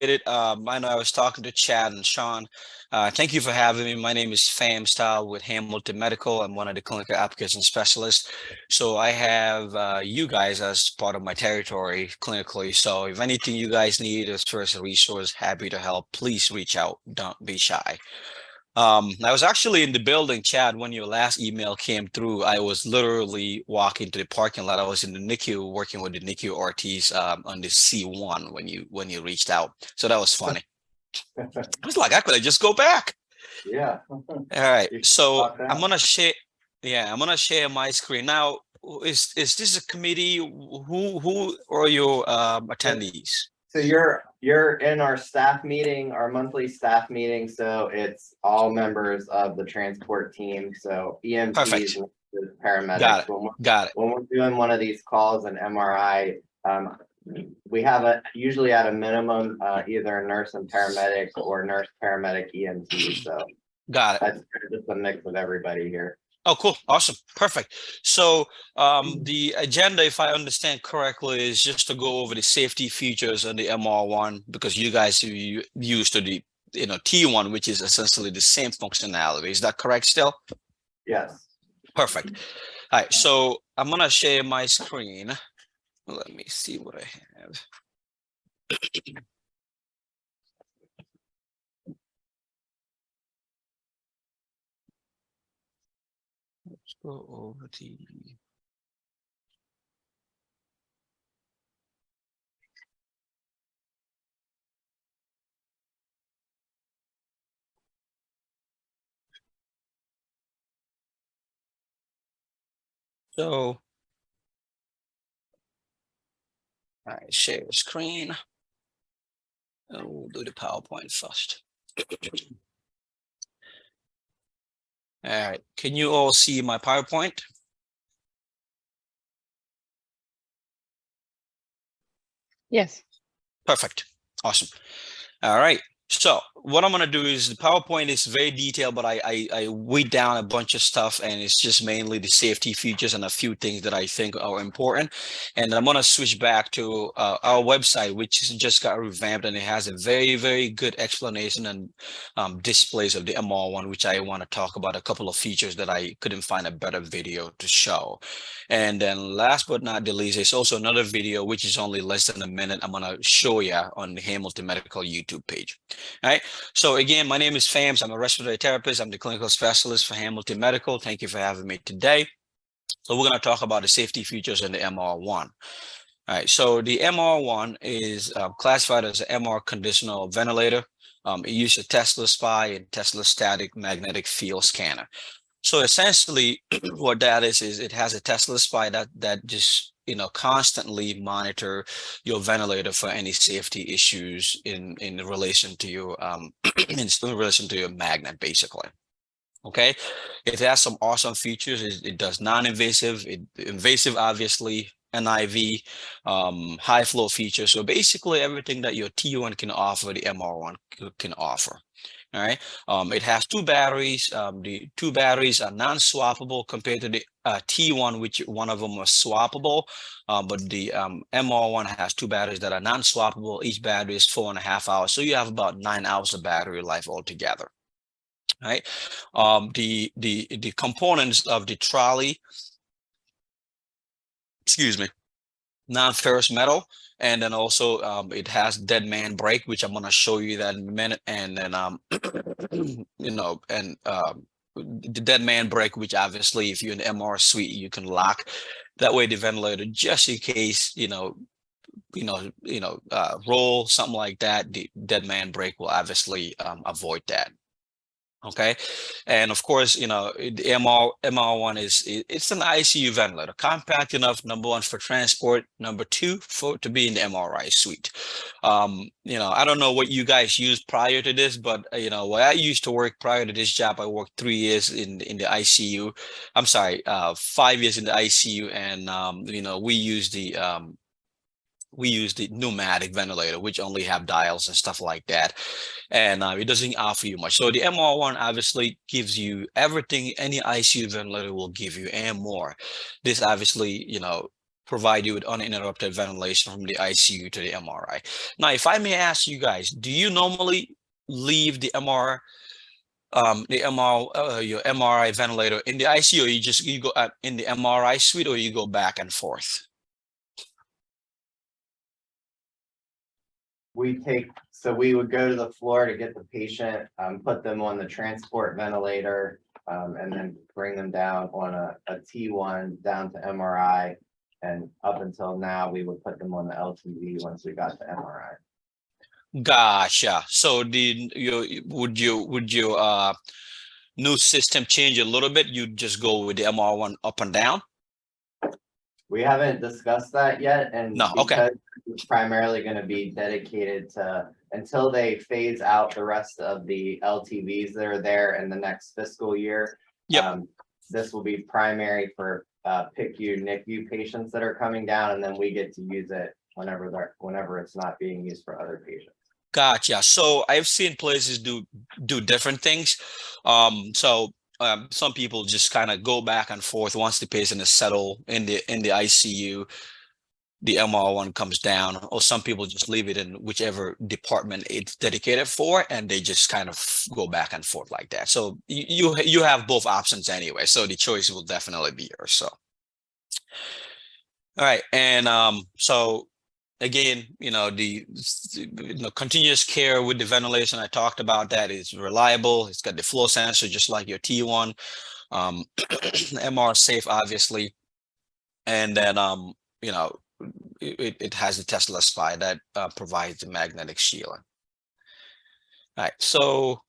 I know I was talking to Chad and Sean. Thank you for having me. My name is Fam Style with Hamilton Medical. I'm one of the clinical application specialists. So I have you guys as part of my territory clinically. So if anything you guys need as far as a resource, happy to help. Please reach out. Don't be shy. I was actually in the building, Chad, when your last email came through. I was literally walking to the parking lot. I was in the NICU working with the NICU RTs on the C1 when you reached out. So that was funny. I was like, I could have just go back. Yeah. All right. You should So talk I'm now. gonna share. Yeah, I'm gonna share my screen now. Is this a committee? Who are your Yeah. attendees? So you're in our staff meeting, our monthly staff meeting. So it's all members of the transport team. So EMTs, Perfect. paramedics. Got it. Got it. When we're doing one of these calls and MRI, we have usually at a minimum either a nurse and paramedic or nurse paramedic EMT. So Got it. that's just a mix of everybody here. Oh, cool. Awesome. Perfect. So the agenda, if I understand correctly, is just to go over the safety features on the MR1 because you guys used to the T1, which is essentially the same functionality. Is that correct still? Yes. Perfect. All right. So I'm gonna share my screen. Let me see what I have. Let's go over the so all right, share screen. And we'll do the PowerPoint first. All right. Can you all see my PowerPoint? Yes. Perfect. Awesome. All right. So what I'm gonna do is the PowerPoint is very detailed, but I weighed down a bunch of stuff, and it's just mainly the safety features and a few things that I think are important. And I'm gonna switch back to our website, which just got revamped, and it has a very good explanation and displays of the MR1, which I want to talk about a couple of features that I couldn't find a better video to show. And then last but not the least, there's also another video which is only less than a minute. I'm gonna show you on the Hamilton Medical YouTube page. All right. So again, my name is Fams. I'm a respiratory therapist. I'm the clinical specialist for Hamilton Medical. Thank you for having me today. So we're going to talk about the safety features in the MR1. All right. So the MR1 is classified as an MR conditional ventilator. It uses a Tesla SPY and Tesla static magnetic field scanner. So essentially, what that is it has a Tesla SPY that just constantly monitor your ventilator for any safety issues in relation to your in relation to your magnet, basically. Okay, it has some awesome features. It does non-invasive, invasive, obviously, NIV, high flow features. So basically, everything that your T1 can offer, the MR1 can offer. All right. It has two batteries. The two batteries are non-swappable compared to the T1, which one of them was swappable. But the MR1 has two batteries that are non-swappable. Each battery is 4.5 hours. So you have about 9 hours of battery life altogether. Right. The components of the trolley, excuse me, non-ferrous metal, and then also it has dead man brake, which I'm going to show you that in a minute, and then the dead man brake, which obviously if you're in the MR suite you can lock that way the ventilator, just in case roll something like that, the dead man brake will obviously avoid that. Okay. And of course, the MR1 it's an ICU ventilator, compact enough, number one, for transport, number two, to be in the MRI suite. I don't know what you guys used prior to this, but where I used to work prior to this job, I worked 3 years in the ICU. I'm sorry, 5 years in the ICU, and we use the pneumatic ventilator, which only have dials and stuff like that, and it doesn't offer you much. So the MR1 obviously gives you everything any ICU ventilator will give you and more. This obviously, provide you with uninterrupted ventilation from the ICU to the MRI. Now, if I may ask you guys, do you normally leave the your MRI ventilator in the ICU, or you go in the MRI suite, or you go back and forth? We would go to the floor to get the patient, put them on the transport ventilator, and then bring them down on a T1 down to MRI. And up until now, we would put them on the LTV once we got to MRI. Gotcha. So would your new system change a little bit? You just go with the MR1 up and down? We haven't discussed that yet, and No, okay. because it's primarily going to be dedicated to until they phase out the rest of the LTVs that are there in the next fiscal year. Yep. This will be primary for PICU, NICU patients that are coming down, and then we get to use it whenever it's not being used for other patients. Gotcha. So I've seen places do different things. Some people just kind of go back and forth once the patient is settled in the ICU. The MR1 comes down, or some people just leave it in whichever department it's dedicated for, and they just kind of go back and forth like that. So you have both options anyway. So the choice will definitely be yours. So, all right, and so again, the continuous care with the ventilation, I talked about that, is reliable. It's got the flow sensor just like your T1. MR safe, obviously, and then it has the Tesla spy that provides the magnetic shielding. All right, so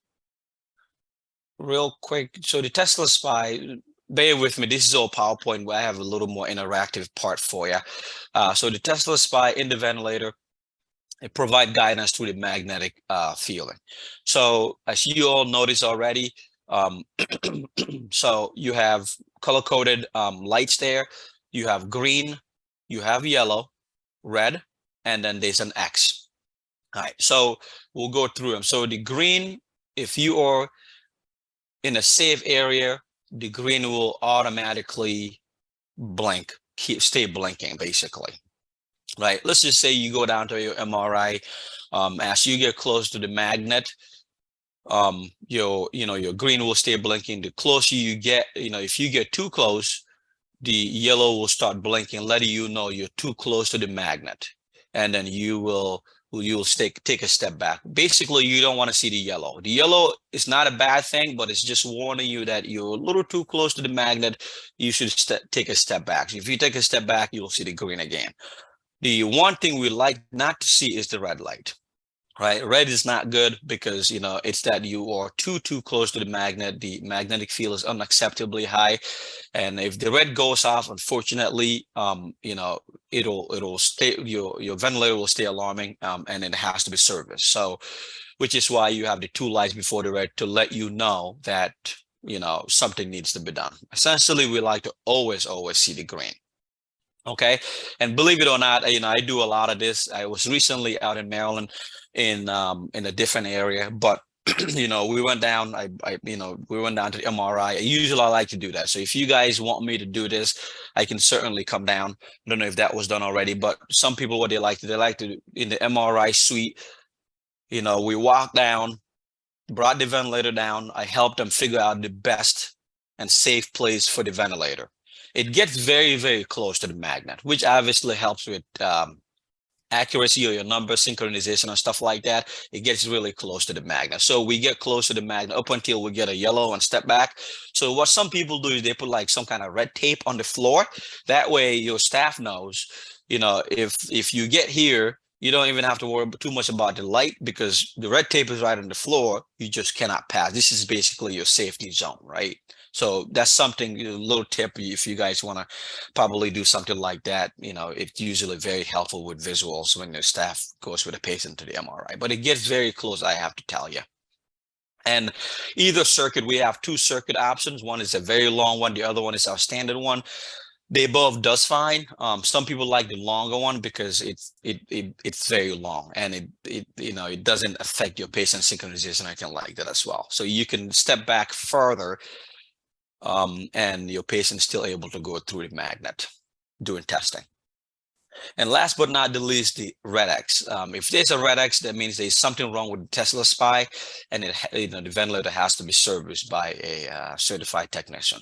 real quick, so the Tesla spy, bear with me, this is all PowerPoint, where I have a little more interactive part for you. So the Tesla spy in the ventilator, it provides guidance through the magnetic fielding. So as you all noticed already, so you have color-coded lights there. You have green, you have yellow, red, and then there's an X. All right, so we'll go through them. So the green, if you are in a safe area, the green will automatically blink, stay blinking, basically. Right, let's just say you go down to your MRI. As you get close to the magnet, your green will stay blinking. The closer you get, if you get too close, the yellow will start blinking, letting you know you're too close to the magnet, and then you'll take a step back. Basically, you don't want to see the yellow. The yellow is not a bad thing, but it's just warning you that you're a little too close to the magnet. You should take a step back. If you take a step back, you'll see the green again. The one thing we like not to see is the red light. Right, red is not good because it's that you are too close to the magnet. The magnetic field is unacceptably high, and if the red goes off, unfortunately, it'll stay. Your ventilator will stay alarming, and it has to be serviced. So, which is why you have the two lights before the red to let you know that something needs to be done. Essentially, we like to always see the green. Okay, and believe it or not, I do a lot of this. I was recently out in Maryland in a different area, but we went down. We went down to the MRI. Usually, I like to do that. So if you guys want me to do this, I can certainly come down. I don't know if that was done already, but some people, what they like to in the MRI suite. We walked down, brought the ventilator down. I helped them figure out the best and safe place for the ventilator. It gets very, very close to the magnet, which obviously helps with accuracy of your number, synchronization, and stuff like that. It gets really close to the magnet. So we get close to the magnet up until we get a yellow and step back. So what some people do is they put like some kind of red tape on the floor. That way your staff knows, if you get here, you don't even have to worry too much about the light because the red tape is right on the floor. You just cannot pass. This is basically your safety zone, right? So that's something, a little tip if you guys want to probably do something like that. It's usually very helpful with visuals when the staff goes with a patient to the MRI, but it gets very close, I have to tell you. And either circuit, we have two circuit options. One is a very long one. The other one is our standard one. They both does fine. Some people like the longer one because it's very long and it doesn't affect your patient synchronization or anything like that as well. So you can step back further and your patient's still able to go through the magnet during testing. And last but not the least, the red X. If there's a red X, that means there's something wrong with the Tesla SPY, and the ventilator has to be serviced by a certified technician.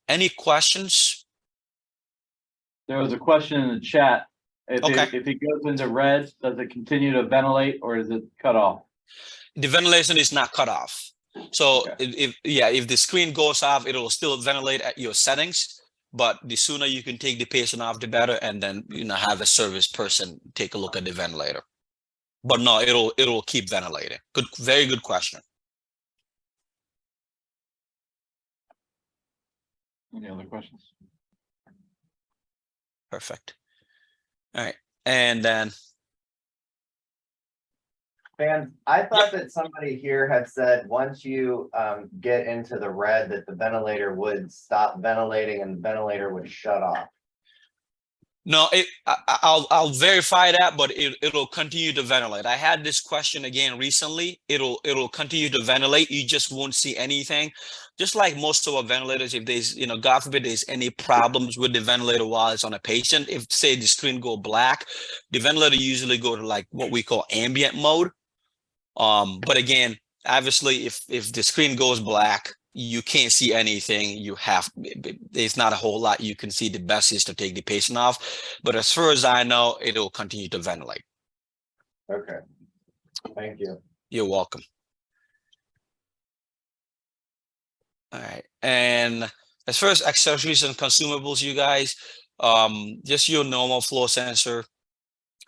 Any questions? There was a question in the chat. If Okay. if it goes into red, does it continue to ventilate or is it cut off? The ventilation is not cut off. So Okay. if the screen goes off, it'll still ventilate at your settings. But the sooner you can take the patient off, the better, and then have a service person take a look at the ventilator. But no, it'll keep ventilating. Good, very good question. Any other questions? Perfect. All right, and then Van, I thought that somebody here had said, once you get into the red, that the ventilator would stop ventilating and the ventilator would shut off. no, I'll verify that, but it'll continue to ventilate. I had this question again recently. It'll continue to ventilate. You just won't see anything. Just like most of our ventilators, if there's, God forbid there's any problems with the ventilator while it's on a patient, if say the screen go black, the ventilator usually go to like what we call ambient mode. But again, obviously if the screen goes black, you can't see anything. There's not a whole lot you can see. The best is to take the patient off. But as far as I know, it'll continue to ventilate. Okay, thank you. You're welcome. All right. And as far as accessories and consumables, you guys, just your normal flow sensor.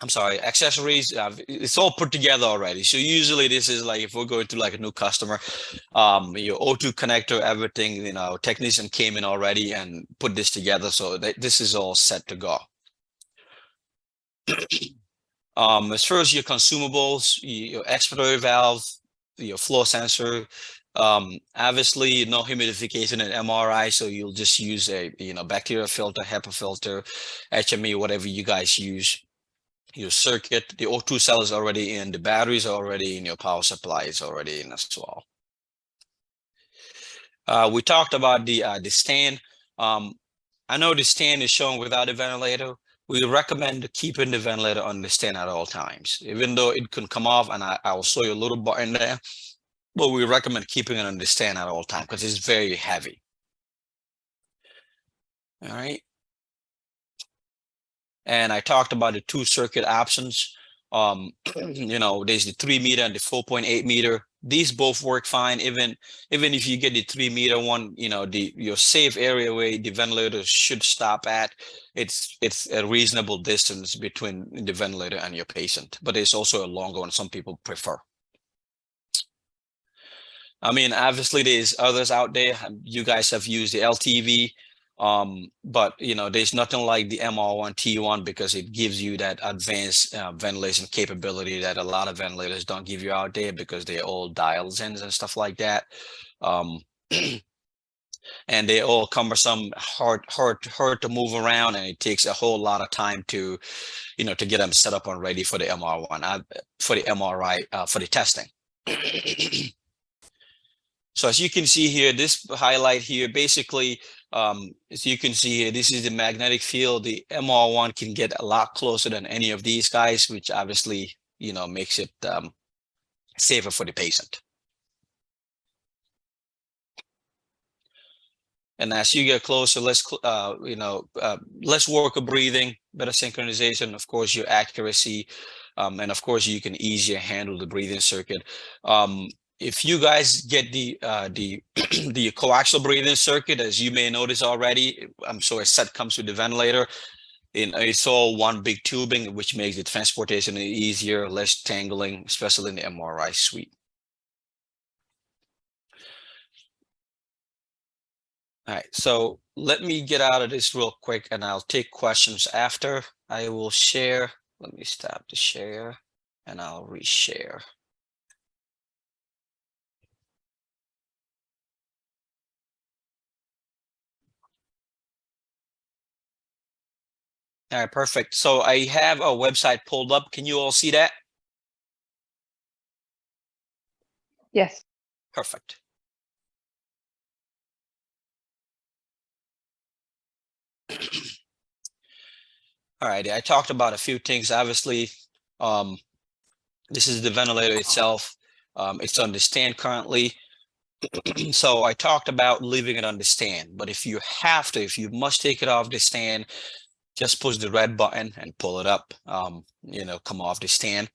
I'm sorry, accessories, it's all put together already. So usually this is like, if we're going to like a new customer, your O2 connector, everything, technician came in already and put this together. So this is all set to go. As far as your consumables, your expiratory valve, your flow sensor, obviously no humidification in MRI. So you'll just use a, bacteria filter, HEPA filter, HME, whatever you guys use. Your circuit, the O2 cell is already in, the batteries are already in, your power supply is already in as well. We talked about the stand. I know the stand is shown without a ventilator. We recommend keeping the ventilator on the stand at all times, even though it can come off, and I will show you a little button there, but we recommend keeping it on the stand at all times because it's very heavy. All right. And I talked about the 2 circuit options. There's the 3 meter and the 4.8 meter. These both work fine. Even if you get the 3 meter one, your safe area where the ventilator should stop at, it's a reasonable distance between the ventilator and your patient. But there's also a longer one some people prefer. I mean, obviously there's others out there. You guys have used the LTV. But there's nothing like the MR1 T1 because it gives you that advanced ventilation capability that a lot of ventilators don't give you out there because they're all dials in and stuff like that. And they're all cumbersome, hard to move around, and it takes a whole lot of time to to get them set up and ready for the MR1 for the MRI for the testing. So as you can see here, this highlight here, basically, as you can see here, this is the magnetic field. The MR1 can get a lot closer than any of these guys, which obviously, makes it safer for the patient. And as you get closer, less work of breathing, better synchronization, of course, your accuracy, and of course, you can easier handle the breathing circuit. If you guys get the the coaxial breathing circuit, as you may notice already, I'm sure a set comes with the ventilator. It's all one big tubing, which makes the transportation easier, less tangling, especially in the MRI suite. All right, so let me get out of this real quick, and I'll take questions after. I will share. Let me stop the share, and I'll reshare. All right, perfect. So I have our website pulled up. Can you all see that? Yes. Perfect. All right, I talked about a few things. Obviously, this is the ventilator itself. It's on the stand currently. So I talked about leaving it on the stand, but if you have to, if you must take it off the stand, just push the red button and pull it up, come off the stand.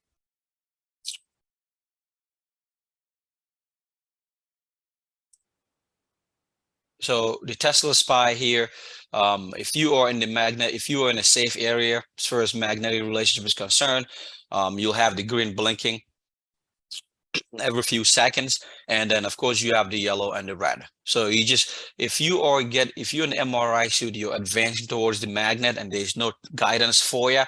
So the Tesla Spy here, if you are in if you are in a safe area as far as magnetic relationship is concerned, you'll have the green blinking every few seconds, and then of course you have the yellow and the red. So you just, if you're in an MRI suit, you're advancing towards the magnet and there's no guidance for you,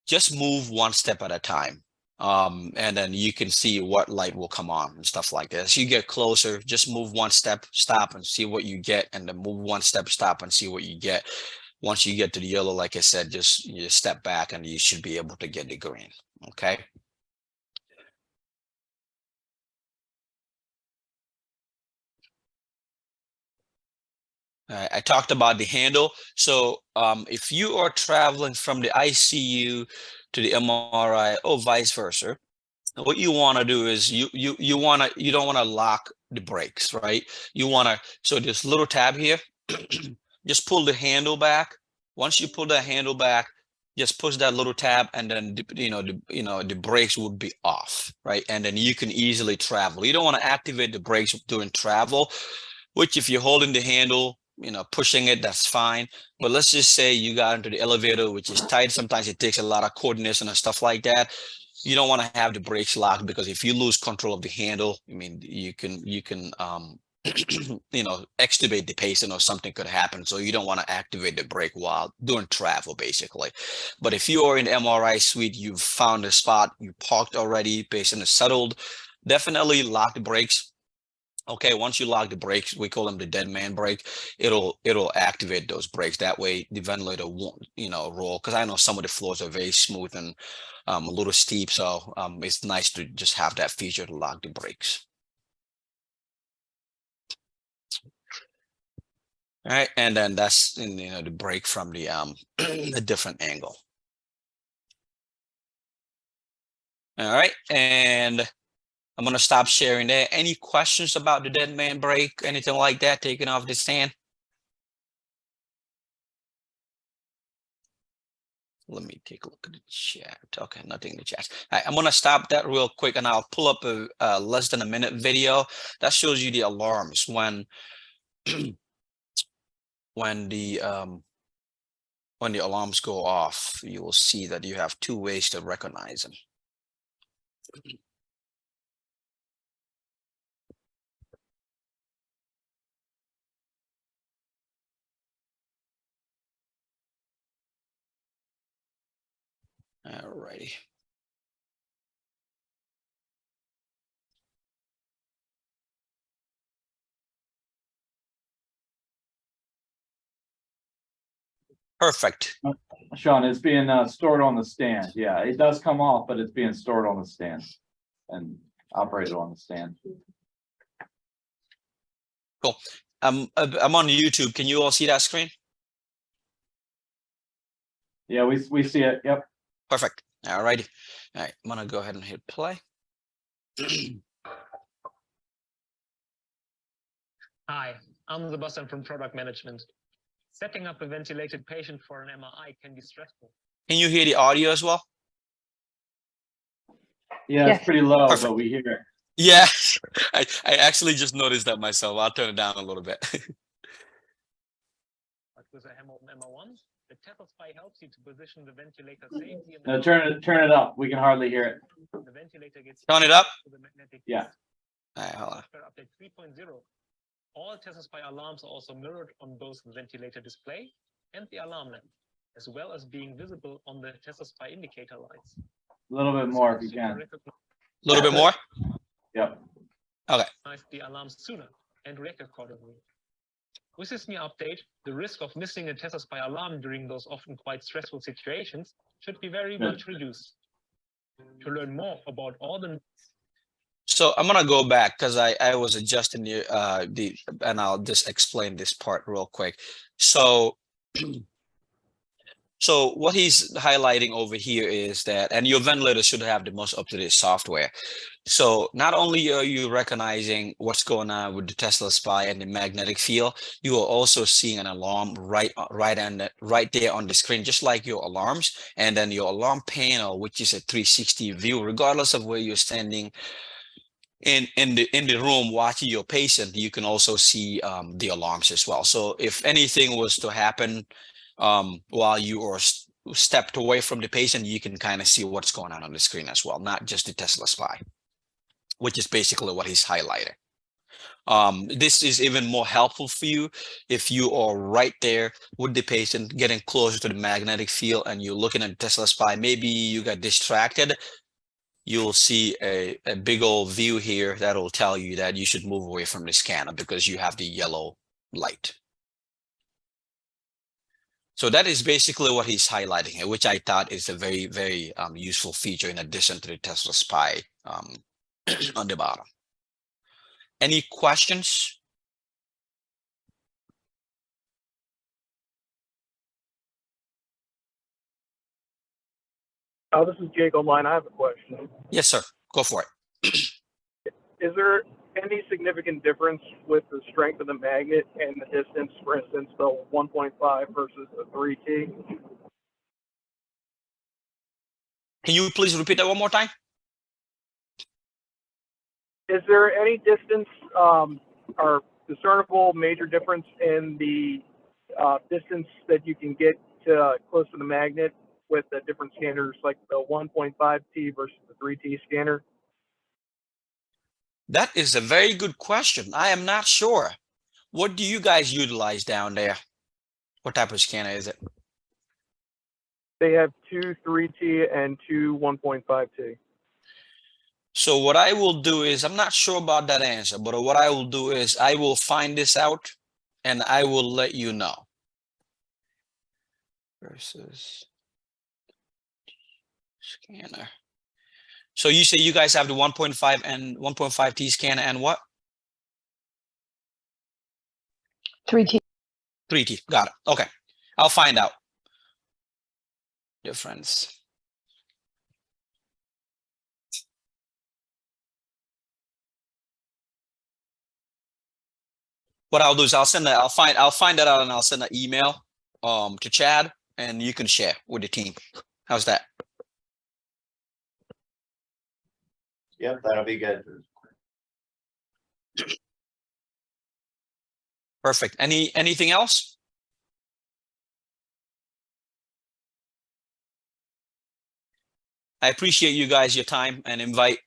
just move one step at a time. And then you can see what light will come on and stuff like that. As you get closer, just move one step, stop and see what you get, and then move one step, stop and see what you get. Once you get to the yellow, like I said, you step back and you should be able to get the green. Okay. I talked about the handle. So if you are traveling from the ICU to the MRI or vice versa, what you want to do is you don't want to lock the brakes, right? So this little tab here, just pull the handle back. Once you pull that handle back, just push that little tab, and then the brakes would be off, right? And then you can easily travel. You don't want to activate the brakes during travel, which if you're holding the handle, pushing it, that's fine. But let's just say you got into the elevator, which is tight. Sometimes it takes a lot of coordination and stuff like that. You don't want to have the brakes locked, because if you lose control of the handle, I mean, you can extubate the patient or something could happen. So you don't want to activate the brake while doing travel, basically. But if you are in the MRI suite, you've found a spot, you parked already, patient is settled, definitely lock the brakes. Okay, once you lock the brakes, we call them the dead man brake, it'll activate those brakes. That way the ventilator won't, roll. Because I know some of the floors are very smooth and a little steep. So it's nice to just have that feature to lock the brakes. All right, and then that's the brake from the a different angle. All right, and I'm going to stop sharing there. Any questions about the dead man brake, anything like that, taking off the stand? Let me take a look at the chat. Okay, nothing in the chat. All right, I'm going to stop that real quick, and I'll pull up a less than a minute video that shows you the alarms when when the alarms go off. You will see that you have two ways to recognize them. All righty. Perfect. Sean, it's being stored on the stand. Yeah, it does come off, but it's being stored on the stand and operated on the stand. Cool. I'm on YouTube. Can you all see that screen? Yeah, we see it. Yep. Perfect. All righty. All right, I'm gonna go ahead and hit play. Hi, I'm Sebastian from Product Management. Setting up a ventilated patient for an MRI can be stressful. Can you hear the audio as well? Yeah, Yes. it's pretty low, Perfect. but we hear it. Yeah, I actually just noticed that myself. I'll turn it down a little bit. But with a MR1, the Tesla Spy helps you to position the ventilator safely. No, turn it up. We can hardly hear it. The ventilator gets Turn it up. to the magnetic Yeah. All right, hold on. software update 3.0. All Tesla Spy alarms are also mirrored on both the ventilator display and the alarm lamp, as well as being visible on the Tesla Spy indicator lights. A little bit more if you can. A little bit more. Yep. Okay. Recognize the alarms sooner and react accordingly. With this new update, the risk of missing a Tesla Spy alarm during those often quite stressful situations should be very much reduced. To learn more about all the So I'm gonna go back because I was adjusting and I'll just explain this part real quick. So So what he's highlighting over here is that, and your ventilator should have the most up-to-date software. So not only are you recognizing what's going on with the Tesla Spy and the magnetic field, you are also seeing an alarm right there on the screen, just like your alarms. And then your alarm panel, which is a 360 view, regardless of where you're standing in the room watching your patient, you can also see the alarms as well. So if anything was to happen while you are stepped away from the patient, you can kind of see what's going on the screen as well, not just the Tesla Spy, which is basically what he's highlighting. This is even more helpful for you if you are right there with the patient, getting closer to the magnetic field, and you're looking at the Tesla Spy. Maybe you got distracted. You'll see a big old view here that'll tell you that you should move away from the scanner because you have the yellow light. So that is basically what he's highlighting here, which I thought is a very, very useful feature in addition to the Tesla Spy on the bottom. Any questions? This is Jake online. I have a question. Yes, sir. Go for it. Is there any significant difference with the strength of the magnet and the distance, for instance, the 1.5 versus the 3T? Can you please repeat that one more time? Is there any distance or discernible major difference in the distance that you can get to close to the magnet with the different scanners, like the 1.5T versus the 3T scanner? That is a very good question. I am not sure. What do you guys utilize down there? What type of scanner is it? They have two 3T and two 1.5T. So what I will do is, I'm not sure about that answer, but what I will do is I will find this out and I will let you know. Versus scanner. So you say you guys have the 1.5 and 1.5T scanner and what? 3T. 3T. Got it. Okay. I'll find out. Difference. What I'll do is I'll find that out and I'll send an email to Chad and you can share with the team. How's that? Yep, that'll be good. Perfect. Anything else? I appreciate you guys, your time, and invite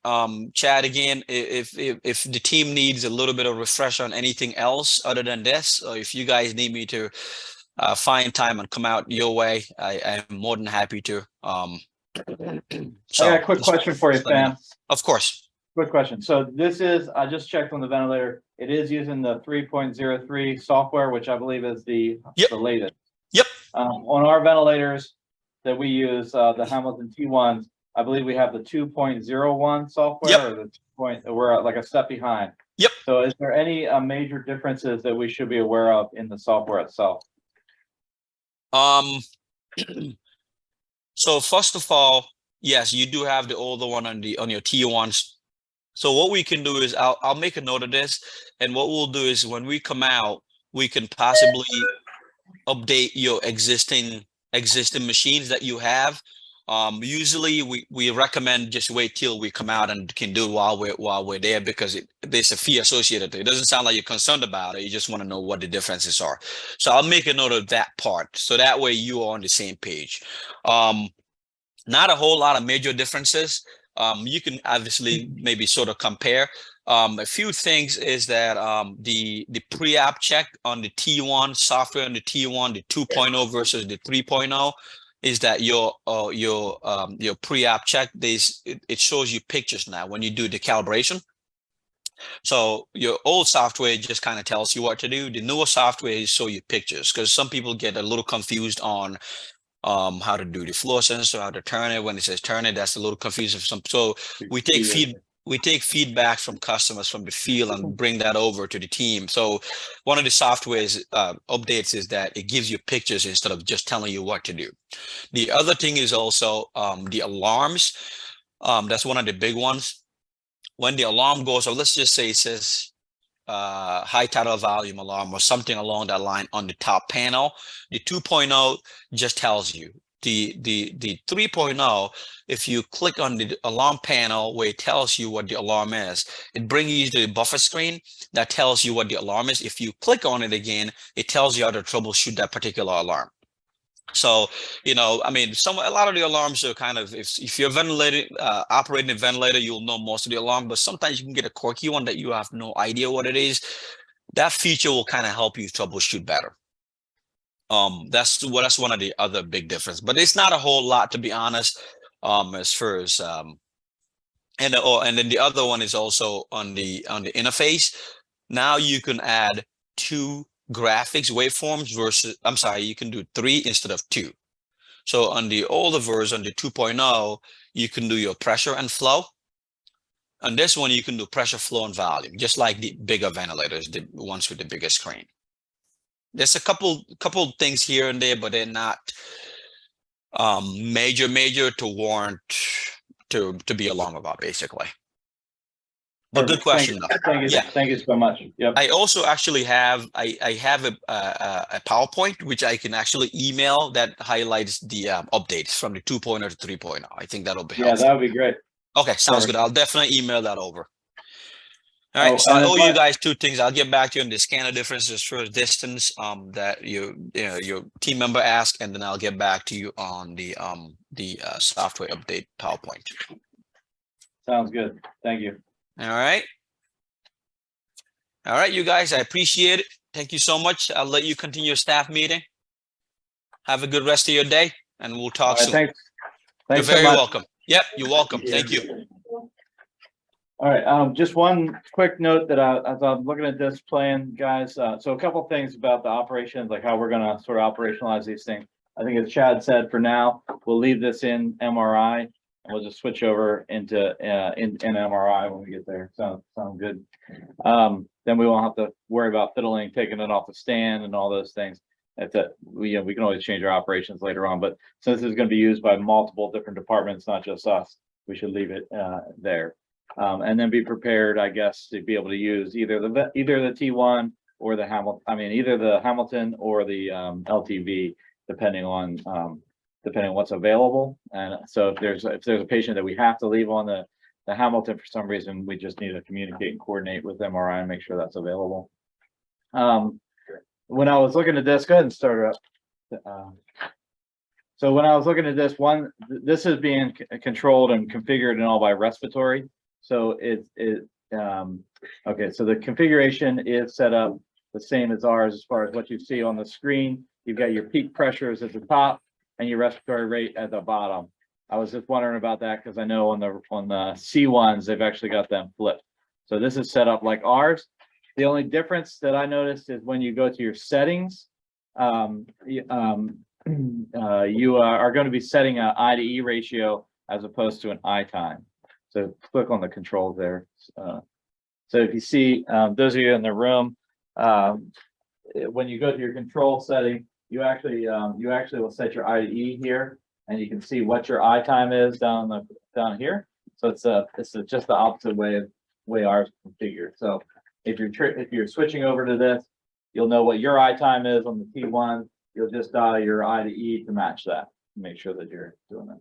Chad again. If the team needs a little bit of refresher on anything else other than this, or if you guys need me to find time and come out your way, I am more than happy to. So I got a quick question for you, Sam. Of course. Quick question. So this is, I just checked on the ventilator. It is using the 3.03 software, which I believe is the latest. Yep. On our ventilators that we use, the Hamilton T1s, I believe we have the 2.01 software. Yep. Or the 2. We're like a step behind. Yep. So is there any major differences that we should be aware of in the software itself? So first of all, yes, you do have the older one on your T1s. So what we can do is I'll make a note of this, and what we'll do is when we come out, we can possibly update your existing machines that you have. Usually we recommend just wait till we come out and can do it while we're there, because there's a fee associated to it. It doesn't sound like you're concerned about it. You just want to know what the differences are. So I'll make a note of that part, so that way you are on the same page. Not a whole lot of major differences. You can obviously maybe sort of compare. A few things is that the pre-op check on the T1 software, on the T1, the 2.0 versus the 3.0, is that your pre-op check, it shows you pictures now when you do the calibration. So your old software just kind of tells you what to do. The newer software is show you pictures, because some people get a little confused on how to do the floor sensor, how to turn it. When it says turn it, that's a little confusing for some. So we take we take feedback from customers from the field and bring that over to the team. So one of the software's updates is that it gives you pictures instead of just telling you what to do. The other thing is also the alarms. That's one of the big ones. When the alarm goes, or let's just say it says high tidal volume alarm or something along that line on the top panel, the 2.0 just tells you. The 3.0, if you click on the alarm panel where it tells you what the alarm is, it brings you to the buffer screen that tells you what the alarm is. If you click on it again, it tells you how to troubleshoot that particular alarm. So, you know, I mean, a lot of the alarms are kind of, if you're operating a ventilator, you'll know most of the alarm, but sometimes you can get a quirky one that you have no idea what it is. That feature will kind of help you troubleshoot better. That's one of the other big difference, but it's not a whole lot, to be honest, as far as, and then the other one is also on the interface. Now you can add 2 graphics waveforms versus, I'm sorry, you can do 3 instead of 2. So on the older version, the 2.0, you can do your pressure and flow. On this one, you can do pressure, flow, and volume, just like the bigger ventilators, the ones with the bigger screen. There's a couple things here and there, but they're not major to warrant to be alarmed about, basically. But good question, though. Thank you. Yeah. Thank you so much. Yep. I also actually have I have a PowerPoint which I can actually email that highlights the updates from the 2.0 to 3.0. I think that'll be helpful. Yeah, that would be great. Okay, sounds good. I'll definitely email that over. All right, so I owe you guys 2 things. I'll get back to you on the scanner differences for distance that your team member asked, and then I'll get back to you on the software update PowerPoint. Sounds good. Thank you. All right. All right, you guys, I appreciate it. Thank you so much. I'll let you continue your staff meeting. Have a good rest of your day, and we'll talk soon. Thanks. You're very welcome. Yep, you're welcome. Thank you. All right, just one quick note that as I'm looking at this plan, guys, so a couple things about the operations, like how we're gonna sort of operationalize these things. I think as Chad said, for now, we'll leave this in MRI, and we'll just switch over into in MRI when we get there. Sound good. Then we won't have to worry about fiddling, taking it off the stand and all those things. We can always change our operations later on, but since this is going to be used by multiple different departments, not just us, we should leave it there. And then be prepared, I guess, to be able to use either the T1 or the either the Hamilton or the LTV, depending on what's available. And so if there's a patient that we have to leave on the Hamilton for some reason, we just need to communicate and coordinate with MRI and make sure that's available. When I was looking at this, go ahead and start it up. So when I was looking at this one, this is being controlled and configured and all by respiratory. So okay, so the configuration is set up the same as ours as far as what you see on the screen. You've got your peak pressures at the top and your respiratory rate at the bottom. I was just wondering about that because I know on the C1s, they've actually got them flipped. So this is set up like ours. The only difference that I noticed is when you go to your settings, you are going to be setting an I to E ratio as opposed to an I time. So click on the controls there. So if you see, those of you in the room, when you go to your control setting, you actually will set your I to E here, and you can see what your I time is down here. So it's just the opposite way ours is configured. So if you're switching over to this, you'll know what your I time is on the T1. You'll just dial your I to E to match that. Make sure that you're doing that.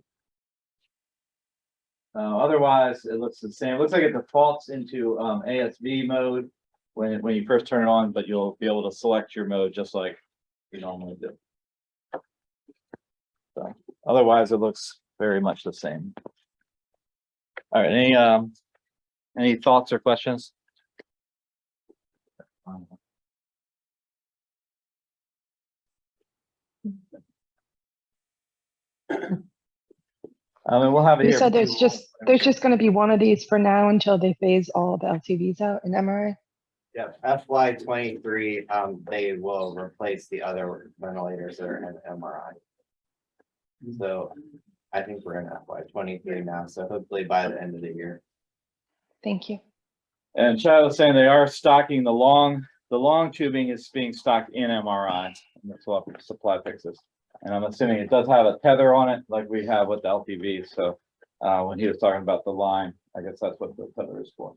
Otherwise, it looks the same. It looks like it defaults into ASV mode when you first turn it on, but you'll be able to select your mode just like you normally do. So otherwise, it looks very much the same. All right. Any thoughts or questions? We'll have it You here. said there's just going to be one of these for now until they phase all the LTVs out in MRI. Yeah, FY23, they will replace the other ventilators that are in MRI. So I think we're in FY23 now, so hopefully by the end of the year. Thank you. And Chad was saying they are stocking the long tubing is being stocked in MRI. And that's what supply fixes. And I'm assuming it does have a tether on it like we have with the LTV. So when he was talking about the line, I guess that's what the tether is for.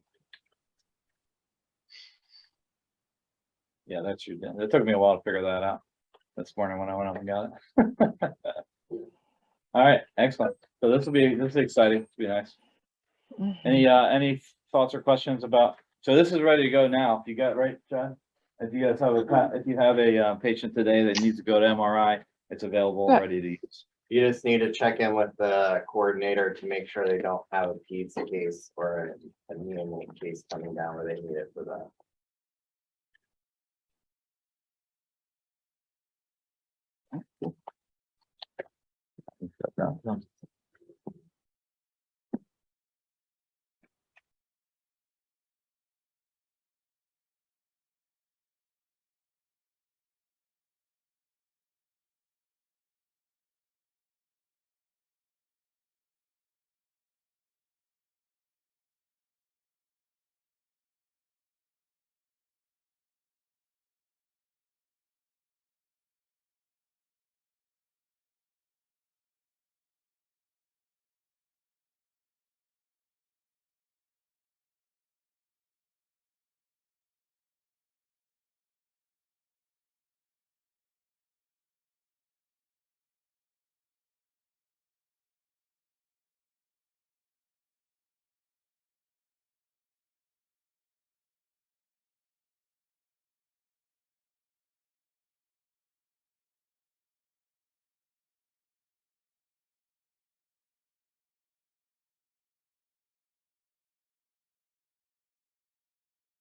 Yeah, that's you. It took me a while to figure that out this morning when I went up and got it. All right, excellent. So this is exciting. This will be nice. Mhm. Any thoughts or questions about? So this is ready to go now. If you got right, John. If you guys have a patient today that needs to go to MRI, it's available, Yeah. ready to use. You just need to check in with the coordinator to make sure they don't have a PEDS case or a neonate case coming down where they need it for that.